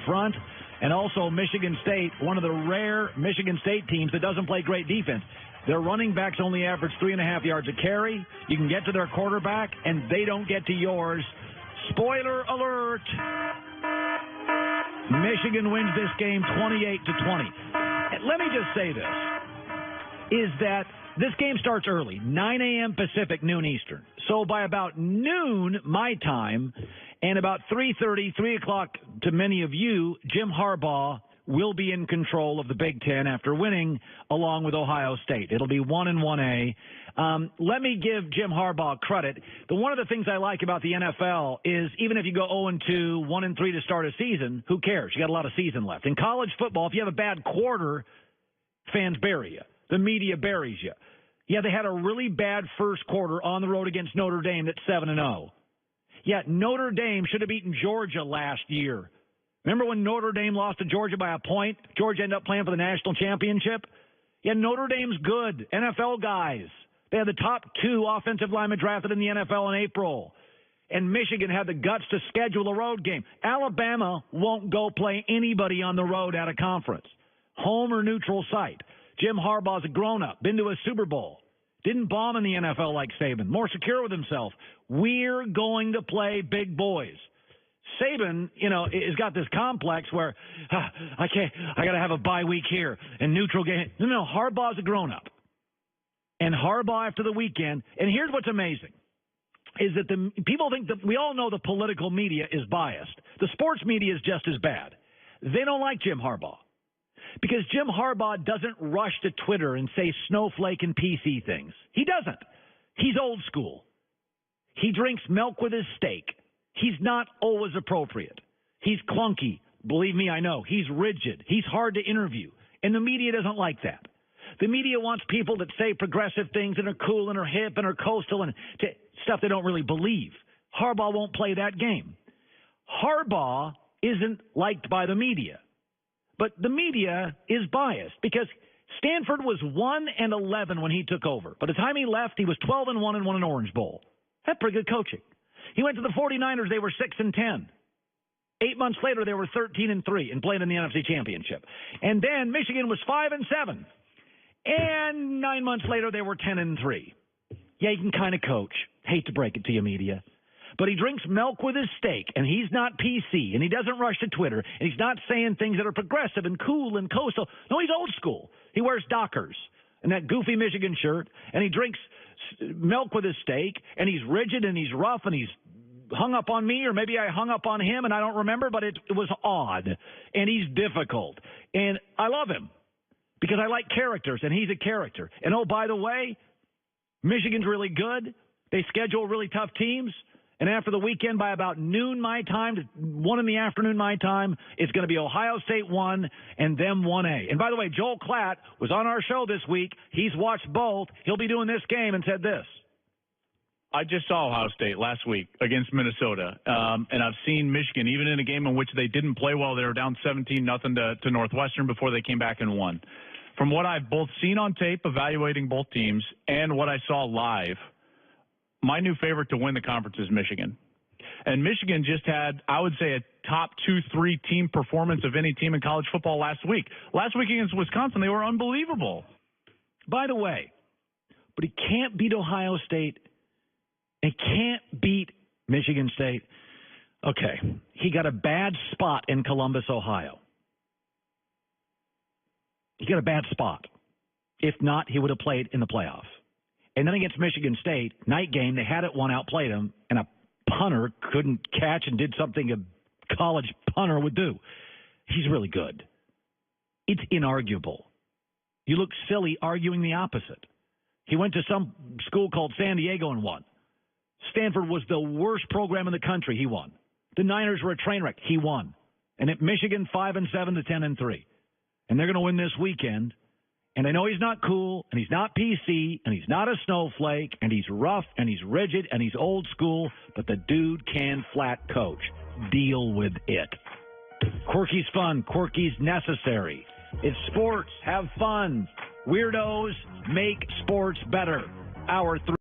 front, and also Michigan State, one of the rare Michigan State teams that doesn't play great defense. Their running backs only average 3.5 yards a carry. You can get to their quarterback, and they don't get to yours. Spoiler alert. Michigan wins this game 28-20. And let me just say this, is that this game starts early, 9 a.m. Pacific, noon Eastern. So by about noon, my time, and about 3:30, 3 o'clock to many of you, Jim Harbaugh will be in control of the Big Ten after winning along with Ohio State. It'll be 1-1A. Let me give Jim Harbaugh credit. One of the things I like about the NFL is even if you go 0-2, 1-3 to start a season, who cares? You got a lot of season left. In college football, if you have a bad quarter, fans bury you. The media buries you. Yeah, they had a really bad first quarter on the road against Notre Dame that's 7-0. Yeah, Notre Dame should have beaten Georgia last year. Remember when Notre Dame lost to Georgia by a point? Georgia ended up playing for the national championship? Yeah, Notre Dame's good. NFL guys. They had the top 2 offensive linemen drafted in the NFL in April. And Michigan had the guts to schedule a road game. Alabama won't go play anybody on the road at a conference. Home or neutral site. Jim Harbaugh's a grown-up, been to a Super Bowl. Didn't bomb in the NFL like Saban. More secure with himself. We're going to play big boys. Saban, has got this complex where I got to have a bye week here and neutral game. No, Harbaugh's a grown-up. And Harbaugh after the weekend, and here's what's amazing, is that the people think that we all know the political media is biased. The sports media is just as bad. They don't like Jim Harbaugh because Jim Harbaugh doesn't rush to Twitter and say snowflake and PC things. He doesn't. He's old school. He drinks milk with his steak. He's not always appropriate. He's clunky. Believe me, I know. He's rigid. He's hard to interview. And the media doesn't like that. The media wants people that say progressive things and are cool and are hip and are coastal and stuff they don't really believe. Harbaugh won't play that game. Harbaugh isn't liked by the media. But the media is biased because Stanford was 1-11 when he took over. By the time he left, he was 12-1 and won an Orange Bowl. That's pretty good coaching. He went to the 49ers. They were 6-10. 8 months later, they were 13-3 and played in the NFC Championship. And then Michigan was 5-7. And 9 months later, they were 10-3. Yeah, he can kind of coach. Hate to break it to you, media. But he drinks milk with his steak, and he's not PC, and he doesn't rush to Twitter, and he's not saying things that are progressive and cool and coastal. No, he's old school. He wears Dockers and that goofy Michigan shirt, and he drinks milk with his steak, and he's rigid, and he's rough, and he's hung up on me, or maybe I hung up on him, and I don't remember, but it was odd, and he's difficult. And I love him because I like characters, and he's a character. And, oh, by the way, Michigan's really good. They schedule really tough teams. And after the weekend, by about noon my time, 1 in the afternoon my time, it's going to be Ohio State 1 and them 1A. And by the way, Joel Klatt was on our show this week. He's watched both. He'll be doing this game and said this. I just saw Ohio State last week against Minnesota, and I've seen Michigan, even in a game in which they didn't play well. They were down 17-0 to Northwestern before they came back and won. From what I've both seen on tape evaluating both teams and what I saw live, my new favorite to win the conference is Michigan. And Michigan just had, I would say, a top 2-3 team performance of any team in college football last week. Last week against Wisconsin, they were unbelievable. By the way, but he can't beat Ohio State. He can't beat Michigan State. Okay, he got a bad spot in Columbus, Ohio. He got a bad spot. If not, he would have played in the playoffs. And then against Michigan State, night game, they had it one, outplayed him, and a punter couldn't catch and did something a college punter would do. He's really good. It's inarguable. You look silly arguing the opposite. He went to some school called San Diego and won. Stanford was the worst program in the country. He won. The Niners were a train wreck. He won. And at Michigan, 5-7 to 10-3. And they're going to win this weekend. And I know he's not cool, and he's not PC, and he's not a snowflake, and he's rough, and he's rigid, and he's old school, but the dude can flat coach. Deal with it. Quirky's fun. Quirky's necessary. It's sports. Have fun. Weirdos make sports better. Hour 3.